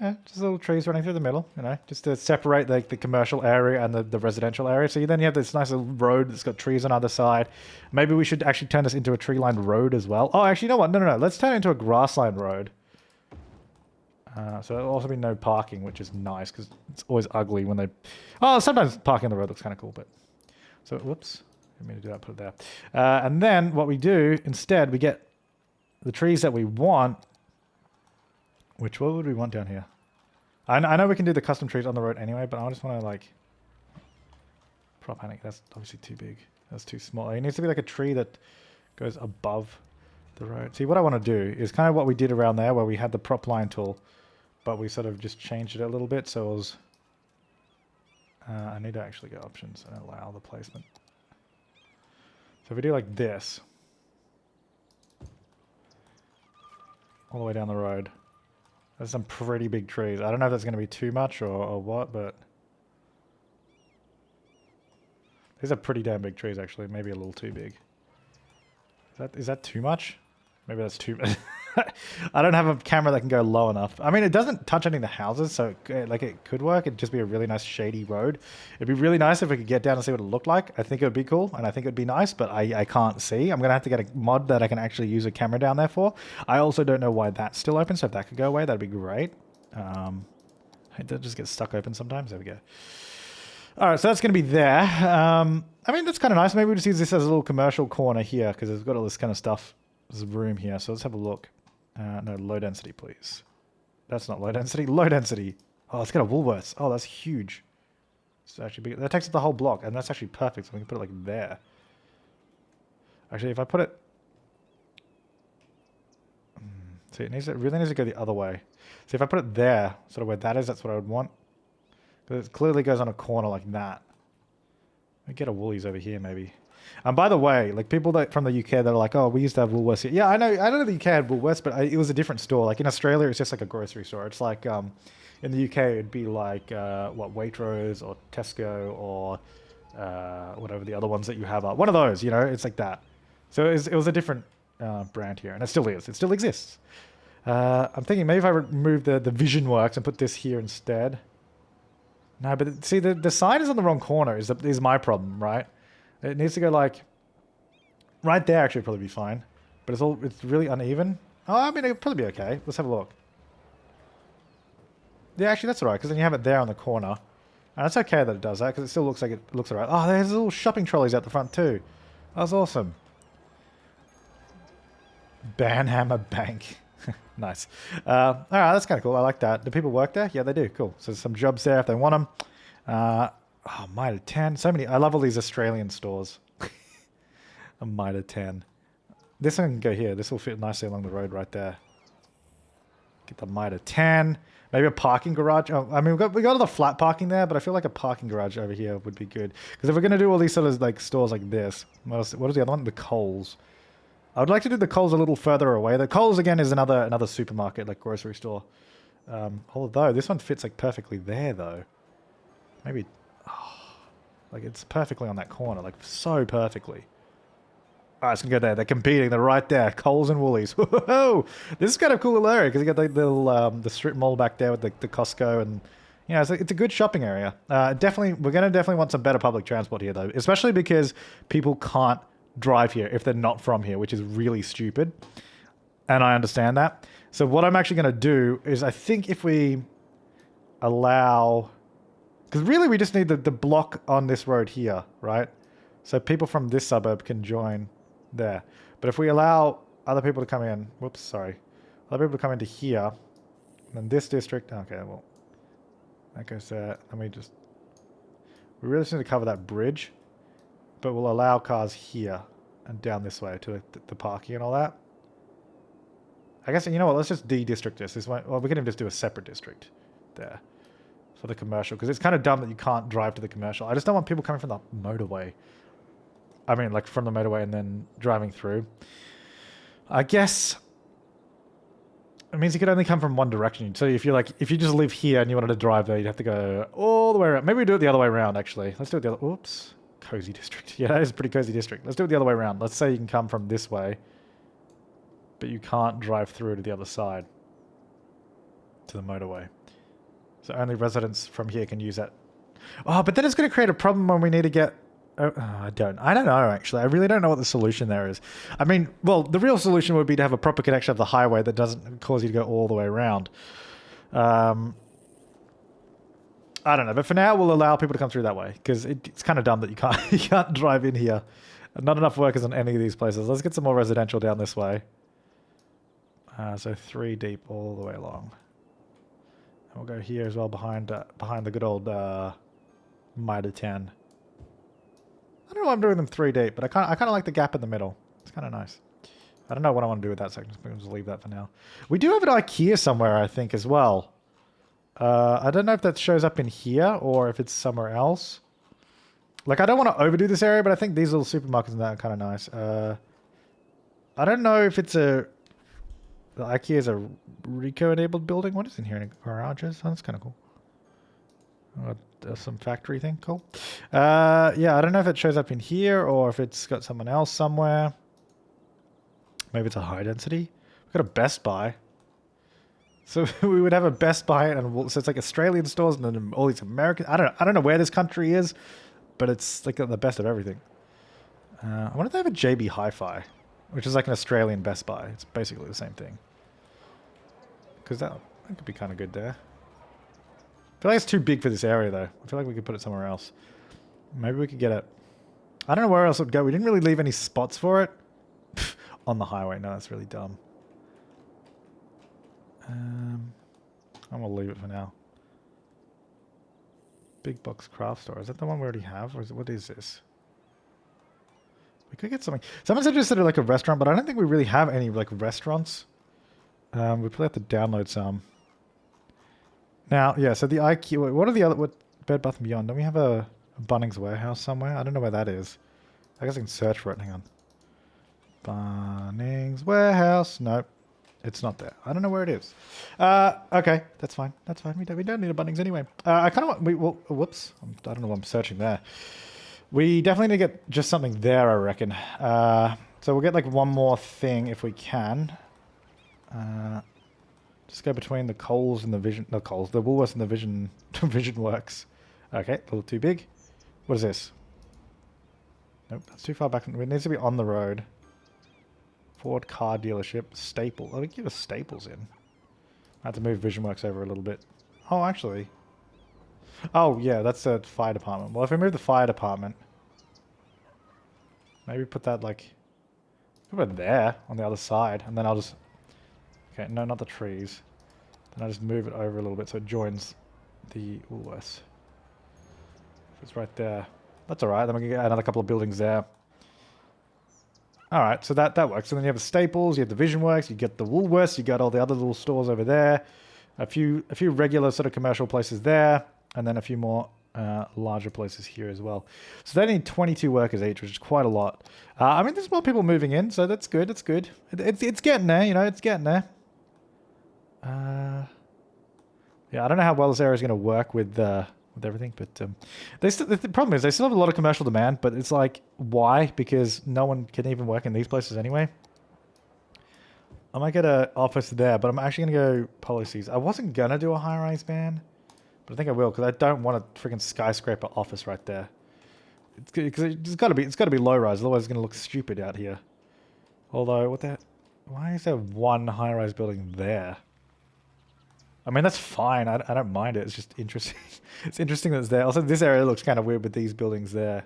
Yeah, just little trees running through the middle, you know, just to separate the commercial area and the residential area. So then you have this nice little road that's got trees on either side. Maybe we should actually turn this into a tree-lined road as well. Oh, actually, you know what? No. Let's turn it into a grass-lined road. So there'll also be no parking, which is nice, because it's always ugly when they... Oh, sometimes parking on the road looks kind of cool, but... So, whoops. Didn't mean to do that, put it there. And then what we do, instead, we get the trees that we want. What would we want down here? I know we can do the custom trees on the road anyway, but I just want to, like... Flabaliki, that's obviously too big. That's too small. It needs to be like a tree that goes above the road. See, what I want to do is kind of what we did around there, where we had the prop line tool, but we sort of just changed it a little bit, so it was... I need to actually go options and allow the placement. So if we do like this, all the way down the road, there's some pretty big trees. I don't know if that's going to be too much or what, but these are pretty damn big trees, actually. Maybe a little too big. Is that too much? Maybe that's too much. I don't have a camera that can go low enough. I mean, it doesn't touch any of the houses, so it could work. It'd just be a really nice shady road. It'd be really nice if we could get down and see what it looked like. I think it would be cool, and I think it would be nice, but I can't see. I'm going to have to get a mod that I can actually use a camera down there for. I also don't know why that's still open, so if that could go away, that'd be great. It does just get stuck open sometimes. There we go. All right, so that's going to be there. I mean, that's kind of nice. Maybe we just use this as a little commercial corner here, because it's got all this kind of stuff. There's room here, so let's have a look. No, low density, please. That's not low density. Low density. Oh, let's get a Woolworths. Oh, that's huge. It's actually big. That takes up the whole block, and that's actually perfect, so we can put it like there. Actually, if I put it... See, it really needs to go the other way. See, if I put it there, sort of where that is, that's what I would want. Because it clearly goes on a corner like that. We get a Woolies over here, maybe. And by the way, like people from the UK that are like, oh, we used to have Woolworths here. Yeah, I know the UK had Woolworths, but it was a different store. Like in Australia, it's just like a grocery store. It's like in the UK, it'd be like Waitrose or Tesco or whatever the other ones that you have are. One of those, you know, it's like that. So it was a different brand here, and it still is. It still exists. I'm thinking maybe if I remove the Vision Works and put this here instead. No, but see, the sign is on the wrong corner. Is my problem, right? It needs to go like right there. Actually, would probably be fine, but it's really uneven. Oh, I mean, it'll probably be okay. Let's have a look. Yeah, actually, that's alright, because then you have it there on the corner, and it's okay that it does that because it still looks like it looks alright. Oh, there's little shopping trolleys out the front too. That's awesome. Banhammer Bank. Nice. Alright, that's kind of cool. I like that. Do people work there? Yeah, they do. Cool. So there's some jobs there if they want them. Oh, Mitre 10. So many. I love all these Australian stores. A Mitre 10. This one can go here. This will fit nicely along the road right there. Get the Mitre 10. Maybe a parking garage. Oh, I mean, we got all the flat parking there, but I feel like a parking garage over here would be good. Because if we're going to do all these sort of like stores like this, what is the other one? The Coles. I would like to do the Coles a little further away. The Coles, again, is another supermarket, like grocery store. Although, this one fits like perfectly there, though. Maybe... like, it's perfectly on that corner. Like, so perfectly. Alright, it's going to go there. They're competing. They're right there. Coles and Woolies. Whoa! This is kind of cool area, because you got the strip mall back there with the Costco, and... you know, it's a good shopping area. We're going to definitely want some better public transport here, though. Especially because people can't drive here if they're not from here, which is really stupid. And I understand that. So what I'm actually going to do is, I think if we allow... because really we just need the block on this road here, right? So people from this suburb can join there. But if we allow other people to come in... whoops, sorry. Other people to come into here, then this district... okay, well... that goes there. Let me just... we really just need to cover that bridge. But we'll allow cars here and down this way to the parking and all that. I guess, you know what, let's just de-district this. Well, we can even just do a separate district there. for the commercial, because it's kind of dumb that you can't drive to the commercial. I just don't want people coming from the motorway. I mean, like from the motorway and then driving through. I guess it means you could only come from one direction. So if you just live here and you wanted to drive there, you'd have to go all the way around. Maybe we do it the other way around, actually. Let's do it the other... Oops. Cozy district. Yeah, that is a pretty cozy district. Let's do it the other way around. Let's say you can come from this way, but you can't drive through to the other side, to the motorway. So only residents from here can use that. Oh, but then it's going to create a problem when we need to get... I don't know, actually. I really don't know what the solution there is. I mean, well, the real solution would be to have a proper connection of the highway that doesn't cause you to go all the way around. I don't know, but for now we'll allow people to come through that way, because it's kind of dumb that you can't drive in here. Not enough workers in any of these places. Let's get some more residential down this way. So 3 deep all the way along. And we'll go here as well behind the good old Mitre 10. I don't know why I'm doing them 3 deep, but I kind of like the gap in the middle. It's kind of nice. I don't know what I want to do with that section. I'm just leave that for now. We do have an IKEA somewhere, I think, as well. I don't know if that shows up in here or if it's somewhere else. Like, I don't want to overdo this area, but I think these little supermarkets and that are kind of nice. I don't know if it's the IKEA is a Rico-enabled building. What is in here? Any garages? Oh, that's kind of cool. Some factory thing. Cool. Yeah, I don't know if it shows up in here or if it's got someone else somewhere. Maybe it's a high density. We've got a Best Buy. So we would have a Best Buy, and so it's like Australian stores and then all these American... I don't know where this country is, but it's like the best of everything. I wonder if they have a JB Hi-Fi, which is like an Australian Best Buy. It's basically the same thing. Because that could be kind of good there. I feel like it's too big for this area, though. I feel like we could put it somewhere else. Maybe we could get it... I don't know where else it would go. We didn't really leave any spots for it. On the highway. No, that's really dumb. I'm going to leave it for now. Big Box Craft Store. Is that the one we already have? Or is it, what is this? We could get something. Someone suggested like a restaurant, but I don't think we really have any like restaurants. We probably have to download some. Now, yeah, so the IQ... What are the other... What Bed Bath & Beyond? Don't we have a Bunnings warehouse somewhere? I don't know where that is. I guess I can search for it. Hang on. Bunnings warehouse. Nope. It's not there. I don't know where it is. Okay, that's fine. That's fine. We don't need a Bunnings anyway. I kind of want... whoops. I don't know what I'm searching there. We definitely need to get just something there, I reckon. So we'll get like one more thing if we can. Just go between the Coles and the Vision... No, Coles. The Woolworths and the Vision Works. Okay, a little too big. What is this? Nope, that's too far back. It needs to be on the road. Ford car dealership. Staples. Oh, we can give us Staples in. I have to move Vision Works over a little bit. Oh, actually. Oh, yeah, that's the fire department. Well, if we move the fire department... Maybe put that, like... Put it there, on the other side. And then I'll just... Okay, no, not the trees. Then I just move it over a little bit so it joins the Woolworths. It's right there. That's alright. Then we can get another couple of buildings there. Alright, so that works. So then you have the Staples, you have the Vision Works, you get the Woolworths, you got all the other little stores over there. A few regular sort of commercial places there. And then a few more larger places here as well. So they need 22 workers each, which is quite a lot. I mean, there's more people moving in, so that's good. It's good. It's getting there, you know, it's getting there. Yeah, I don't know how well this area is going to work with everything, but the problem is they still have a lot of commercial demand, but it's like, why? Because no one can even work in these places anyway. I might get an office there, but I'm actually going to go policies. I wasn't going to do a high-rise ban, but I think I will, because I don't want a freaking skyscraper office right there. It's got to be low-rise, otherwise it's going to look stupid out here. Although, why is there one high-rise building there? I mean, that's fine. I don't mind it. It's just interesting. It's interesting that it's there. Also, this area looks kind of weird with these buildings there.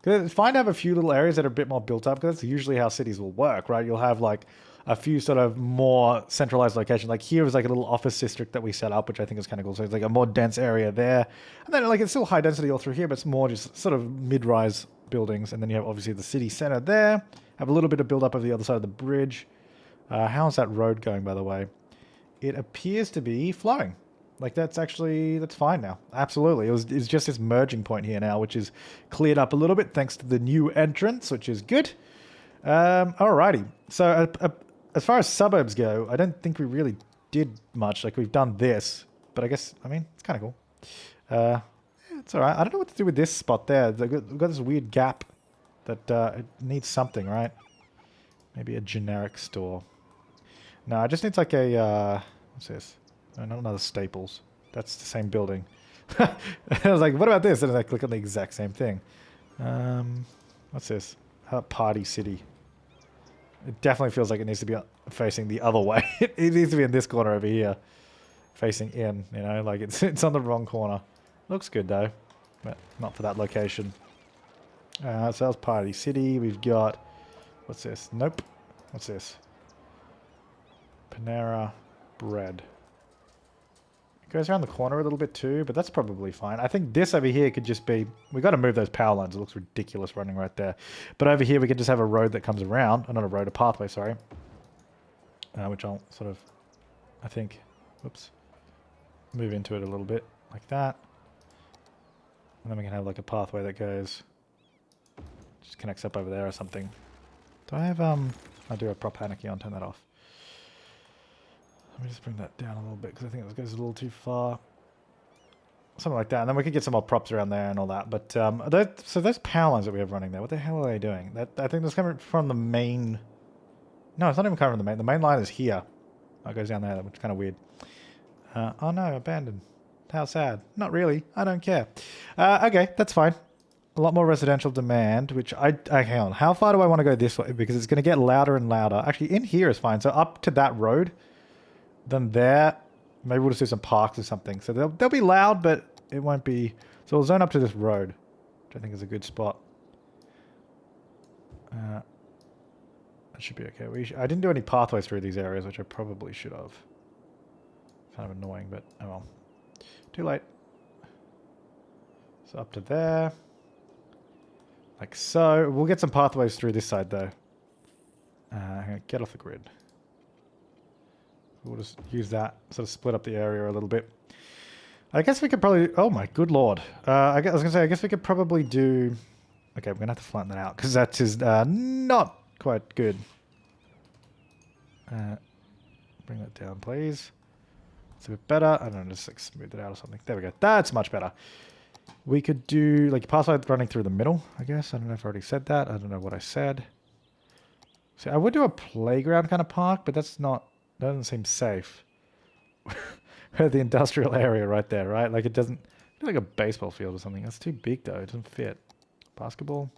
Because it's fine to have a few little areas that are a bit more built up, because that's usually how cities will work, right? You'll have like a few sort of more centralized locations. Like here is like a little office district that we set up, which I think is kind of cool. So it's like a more dense area there. And then like it's still high density all through here, but it's more just sort of mid-rise buildings. And then you have obviously the city center there. Have a little bit of build up of the other side of the bridge. How's that road going, by the way? It appears to be flowing. Like that's fine now. Absolutely. It's just this merging point here now, which is cleared up a little bit thanks to the new entrance, which is good. Alrighty. So as far as suburbs go, I don't think we really did much. Like we've done this, but I guess, I mean, it's kind of cool. Yeah, it's alright. I don't know what to do with this spot there. We've got this weird gap that it needs something, right? Maybe a generic store. No, it just needs like a, what's this? No, not another Staples. That's the same building. I was like, what about this? And I click on the exact same thing. What's this? Party City. It definitely feels like it needs to be facing the other way. It needs to be in this corner over here. Facing in, you know, like it's on the wrong corner. Looks good though, but not for that location. So that's Party City. We've got, what's this? Nope. What's this? Panera Bread. It goes around the corner a little bit too, but that's probably fine. I think this over here could just be... we got to move those power lines. It looks ridiculous running right there. But over here we could just have a road that comes around. Not a road, a pathway, sorry. Which I'll sort of, I think, whoops, move into it a little bit like that. And then we can have like a pathway that goes... just connects up over there or something. Do I have, I do have prop panicky on. Turn that off. Let me just bring that down a little bit because I think it goes a little too far. Something like that. And then we could get some more props around there and all that. But so those power lines that we have running there, what the hell are they doing? I think that's coming from the main... no, it's not even coming from the main. The main line is here. Oh, it goes down there, which is kind of weird. Oh no, abandoned. How sad. Not really. I don't care. Okay, that's fine. A lot more residential demand, which hang on. How far do I want to go this way? Because it's going to get louder and louder. Actually, in here is fine. So up to that road... then there, maybe we'll just do some parks or something. So they'll be loud, but it won't be... so we'll zone up to this road, which I think is a good spot. That should be okay. I didn't do any pathways through these areas, which I probably should have. Kind of annoying, but oh well. Too late. So up to there. Like so. We'll get some pathways through this side, though. Get off the grid. We'll just use that, sort of split up the area a little bit. I guess we could probably... oh my good lord. I was going to say, I guess we could probably do... okay, we're going to have to flatten that out, because that is not quite good. Bring that down, please. It's a bit better. I don't know, just like smooth it out or something. There we go. That's much better. We could do, like, pathway running through the middle, I guess. I don't know if I already said that. I don't know what I said. So I would do a playground kind of park, but that's not... that doesn't seem safe. The industrial area right there, right? Like it doesn't... like a baseball field or something. That's too big though. It doesn't fit. Basketball?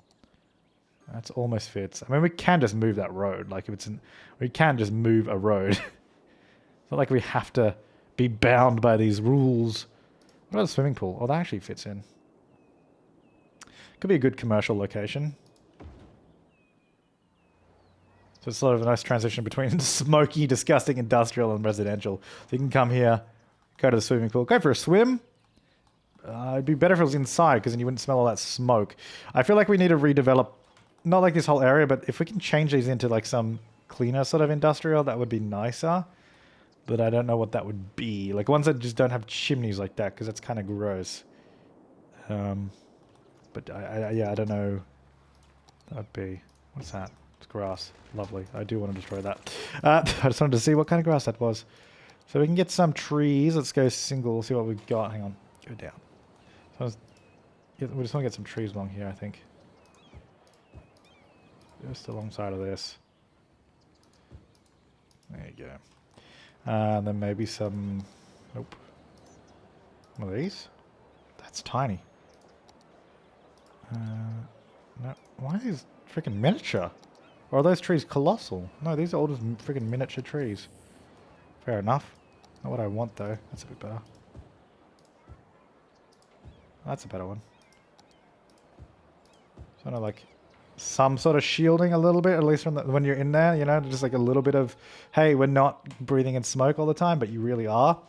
That's almost fits. I mean, we can just move that road. Like if it's in... we can just move a road. It's not like we have to be bound by these rules. What about a swimming pool? Oh, that actually fits in. Could be a good commercial location. So it's sort of a nice transition between smoky, disgusting industrial and residential. So you can come here, go to the swimming pool, go for a swim. It'd be better if it was inside because then you wouldn't smell all that smoke. I feel like we need to redevelop, not like this whole area, but if we can change these into like some cleaner sort of industrial, that would be nicer. But I don't know what that would be. Like ones that just don't have chimneys like that because that's kind of gross. But yeah, I don't know. That would be... what's that? It's grass. Lovely. I do want to destroy that. I just wanted to see what kind of grass that was. So we can get some trees. Let's go single, see what we've got. Hang on. Go down. So we just want to get some trees along here, I think. Just alongside of this. There you go. And then maybe some... nope. One of these? That's tiny. No. Why are these freaking miniature? Or are those trees colossal? No, these are all just freaking miniature trees. Fair enough. Not what I want though. That's a bit better. That's a better one. Sort of like some sort of shielding a little bit, at least when you're in there, you know, just like a little bit of, hey, we're not breathing in smoke all the time, but you really are.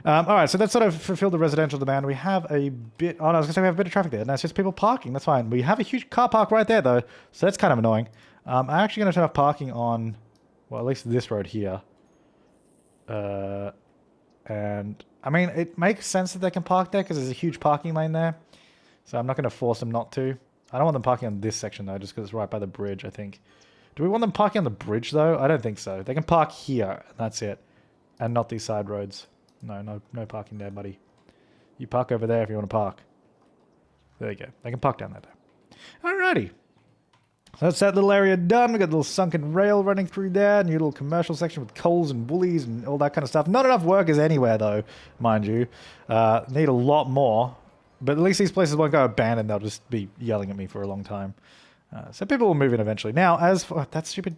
All right, so that's sort of fulfilled the residential demand. We have a bit... oh, no, I was going to say we have a bit of traffic there. No, it's just people parking. That's fine. We have a huge car park right there, though, so that's kind of annoying. I'm actually going to turn off parking on, well, at least this road here. And I mean, it makes sense that they can park there because there's a huge parking lane there. So I'm not going to force them not to. I don't want them parking on this section, though, just because it's right by the bridge, I think. Do we want them parking on the bridge, though? I don't think so. They can park here, and that's it. And not these side roads. No parking there, buddy. You park over there if you want to park. There you go. They can park down there, though. Alrighty. So that's that little area done. We got a little sunken rail running through there. New little commercial section with Coles and Woolies and all that kind of stuff. Not enough workers anywhere, though, mind you. Need a lot more. But at least these places won't go abandoned. They'll just be yelling at me for a long time. So people will move in eventually. Now, as for... that stupid...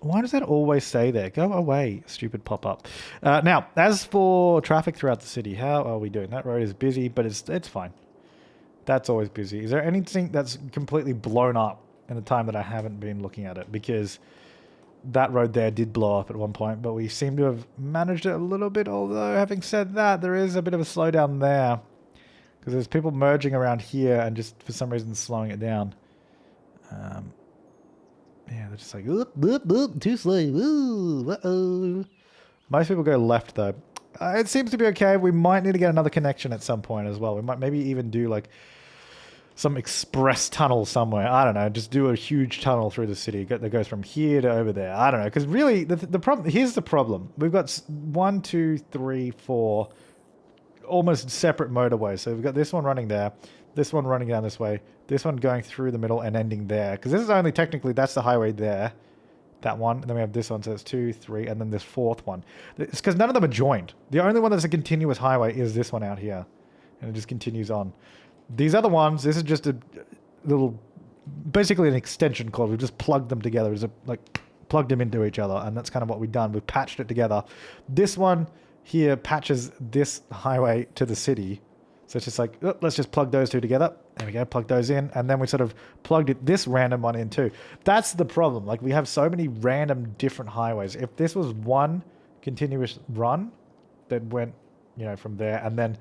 Why does that always stay there? Go away, stupid pop-up. Now, as for traffic throughout the city, how are we doing? That road is busy, but it's fine. That's always busy. Is there anything that's completely blown up in the time that I haven't been looking at it? Because that road there did blow up at one point, but we seem to have managed it a little bit. Although, having said that, there is a bit of a slowdown there. Because there's people merging around here and just for some reason slowing it down. Yeah, they're just like, oop, oop, oop, too slow. Ooh, uh-oh. Most people go left, though. It seems to be okay. We might need to get another connection at some point as well. We might maybe even do, like, some express tunnel somewhere. I don't know. Just do a huge tunnel through the city that goes from here to over there. I don't know. Because really, the problem... Here's the problem. We've got 1, 2, 3, 4... almost separate motorways. So we've got this one running there, this one running down this way, this one going through the middle and ending there. Because this is only technically, that's the highway there. That one. And then we have this one. So it's 2, 3, and then this fourth one. It's because none of them are joined. The only one that's a continuous highway is this one out here. And it just continues on. These other ones, this is just a little, basically an extension cord. We've just plugged them together. It's like plugged them into each other. And that's kind of what we've done. We've patched it together. This one here patches this highway to the city. So it's just like, oh, let's just plug those two together. There we go, plug those in. And then we sort of plugged this random one in too. That's the problem. Like we have so many random different highways. If this was one continuous run that went, you know, from there and then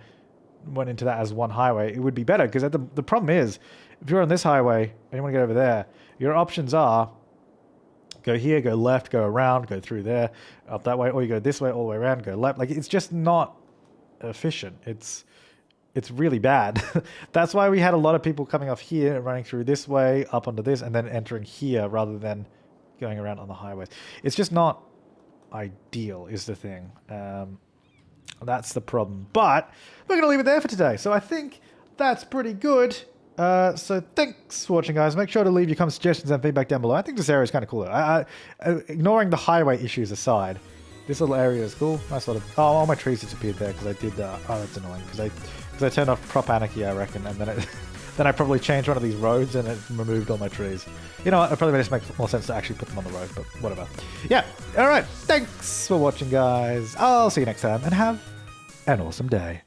went into that as one highway, it would be better. Because the problem is, if you're on this highway and you want to get over there, your options are go here, go left, go around, go through there, up that way, or you go this way, all the way around, go left. Like, it's just not efficient. It's really bad. That's why we had a lot of people coming off here and running through this way, up onto this, and then entering here rather than going around on the highways. It's just not ideal, is the thing. That's the problem. But we're going to leave it there for today. So I think that's pretty good. So thanks for watching, guys. Make sure to leave your comments, suggestions, and feedback down below. I think this area is kind of cool. Ignoring the highway issues aside, this little area is cool. Nice little... Oh, all my trees disappeared there because I did... oh, that's annoying. Because I turned off Prop Anarchy, I reckon, and then then I probably changed one of these roads and it removed all my trees. You know what? It probably just makes more sense to actually put them on the road, but whatever. Yeah. All right. Thanks for watching, guys. I'll see you next time, and have an awesome day.